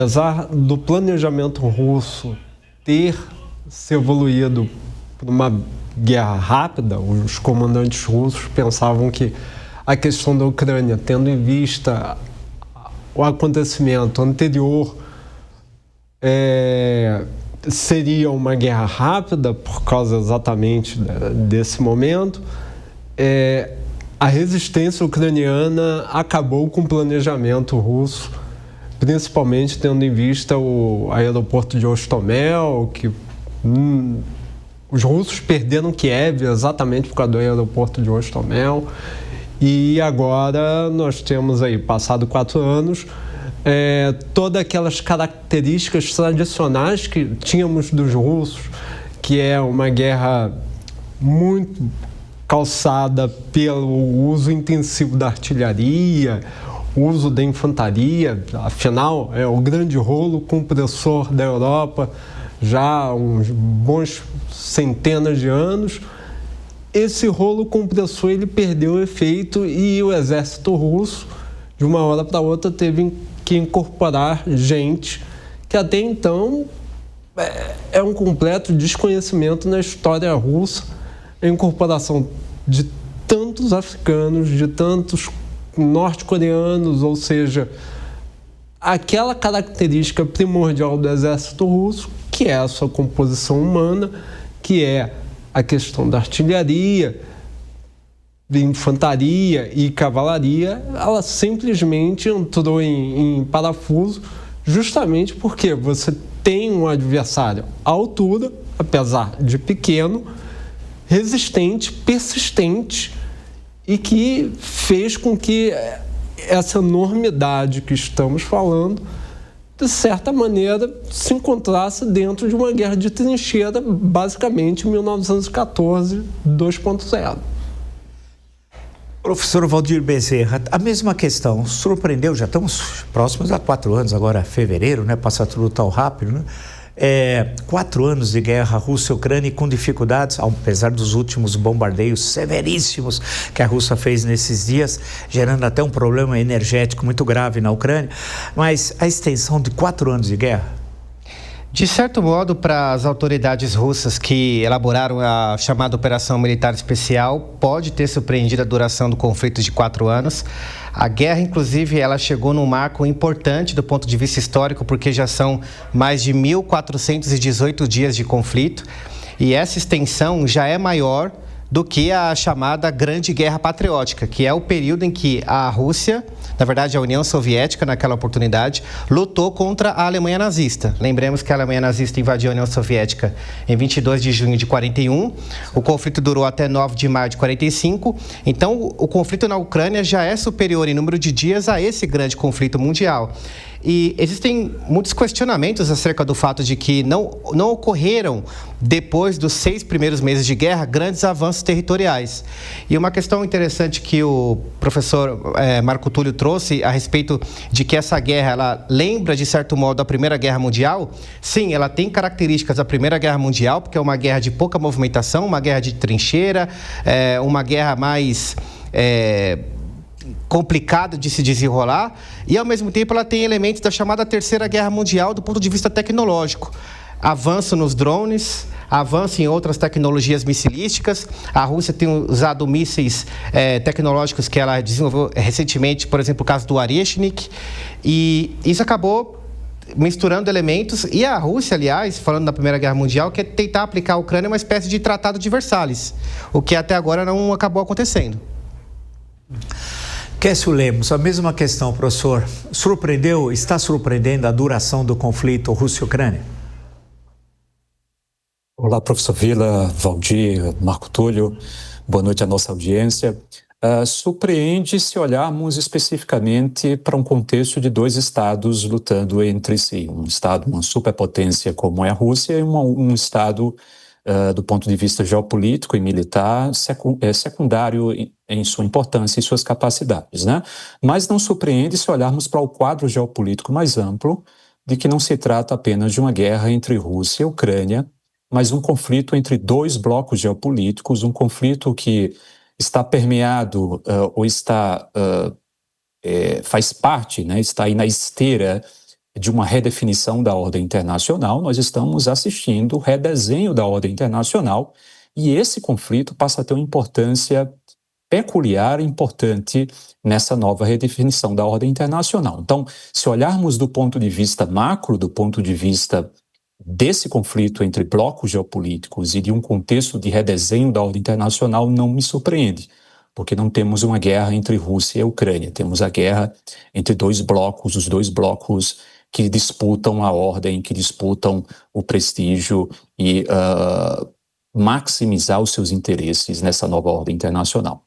Apesar do planejamento russo ter se evoluído para uma guerra rápida, os comandantes russos pensavam que a questão da Ucrânia, tendo em vista o acontecimento anterior, seria uma guerra rápida por causa exatamente desse momento. A resistência ucraniana acabou com o planejamento russo, principalmente tendo em vista o aeroporto de Hostomel, que os russos perderam Kiev exatamente por causa do aeroporto de Hostomel. E agora nós temos aí, passado 4 anos, todas aquelas características tradicionais que tínhamos dos russos, que é uma guerra muito calçada pelo uso intensivo da artilharia, o uso da infantaria. Afinal, é o grande rolo compressor da Europa já há uns bons centenas de anos. Esse rolo compressor ele perdeu o efeito e o exército russo, de uma hora para outra, teve que incorporar gente que até então é um completo desconhecimento na história russa, a incorporação de tantos africanos, de tantos norte-coreanos, ou seja, aquela característica primordial do exército russo, que é a sua composição humana, que é a questão da artilharia, de infantaria e cavalaria, ela simplesmente entrou em parafuso, justamente porque você tem um adversário à altura, apesar de pequeno, resistente, persistente, e que fez com que essa enormidade que estamos falando, de certa maneira, se encontrasse dentro de uma guerra de trincheira, basicamente em 1914 2.0. Professor Valdir Bezerra, a mesma questão, surpreendeu, já estamos próximos a 4 anos, agora fevereiro, né? Passa tudo tão rápido, né? 4 anos de guerra Rússia-Ucrânia com dificuldades, apesar dos últimos bombardeios severíssimos que a Rússia fez nesses dias, gerando até um problema energético muito grave na Ucrânia, mas a extensão de 4 anos de guerra? De certo modo, para as autoridades russas que elaboraram a chamada Operação Militar Especial, pode ter surpreendido a duração do conflito de 4 anos. A guerra, inclusive, ela chegou num marco importante do ponto de vista histórico, porque já são mais de 1.418 dias de conflito, e essa extensão já é maior do que a chamada Grande Guerra Patriótica, que é o período em que a Rússia, na verdade a União Soviética naquela oportunidade, lutou contra a Alemanha nazista. Lembremos que a Alemanha nazista invadiu a União Soviética em 22 de junho de 41, o conflito durou até 9 de maio de 45, então o conflito na Ucrânia já é superior em número de dias a esse grande conflito mundial. E existem muitos questionamentos acerca do fato de que não ocorreram, depois dos 6 primeiros meses de guerra, grandes avanços territoriais. E uma questão interessante que o professor Marco Túlio trouxe a respeito de que essa guerra, ela lembra, de certo modo, a Primeira Guerra Mundial. Sim, ela tem características da Primeira Guerra Mundial, porque é uma guerra de pouca movimentação, uma guerra de trincheira, uma guerra mais complicado de se desenrolar, e ao mesmo tempo ela tem elementos da chamada Terceira Guerra Mundial do ponto de vista tecnológico. Avanço nos drones, avanço em outras tecnologias missilísticas. A Rússia tem usado mísseis tecnológicos que ela desenvolveu recentemente, por exemplo, o caso do Oreshnik, e isso acabou misturando elementos, e a Rússia, aliás, falando da Primeira Guerra Mundial, quer tentar aplicar à Ucrânia uma espécie de Tratado de Versalhes, o que até agora não acabou acontecendo. Kécio Lemos, a mesma questão, professor. Está surpreendendo a duração do conflito Rússia-Ucrânia? Olá, professor Vila, Valdir, Marco Túlio, boa noite à nossa audiência. Surpreende se olharmos especificamente para um contexto de 2 estados lutando entre si. Um estado, uma superpotência como é a Rússia, e um estado, do ponto de vista geopolítico e militar, secundário em sua importância e suas capacidades, né? Mas não surpreende se olharmos para o quadro geopolítico mais amplo, de que não se trata apenas de uma guerra entre Rússia e Ucrânia, mas um conflito entre 2 blocos geopolíticos, um conflito que está permeado ou faz parte, né, está aí na esteira de uma redefinição da ordem internacional, nós estamos assistindo o redesenho da ordem internacional, e esse conflito passa a ter uma importância peculiar e importante nessa nova redefinição da ordem internacional. Então, se olharmos do ponto de vista macro, do ponto de vista desse conflito entre blocos geopolíticos e de um contexto de redesenho da ordem internacional, não me surpreende, porque não temos uma guerra entre Rússia e a Ucrânia, temos a guerra entre dois blocos, os dois blocos que disputam a ordem, que disputam o prestígio e maximizar os seus interesses nessa nova ordem internacional.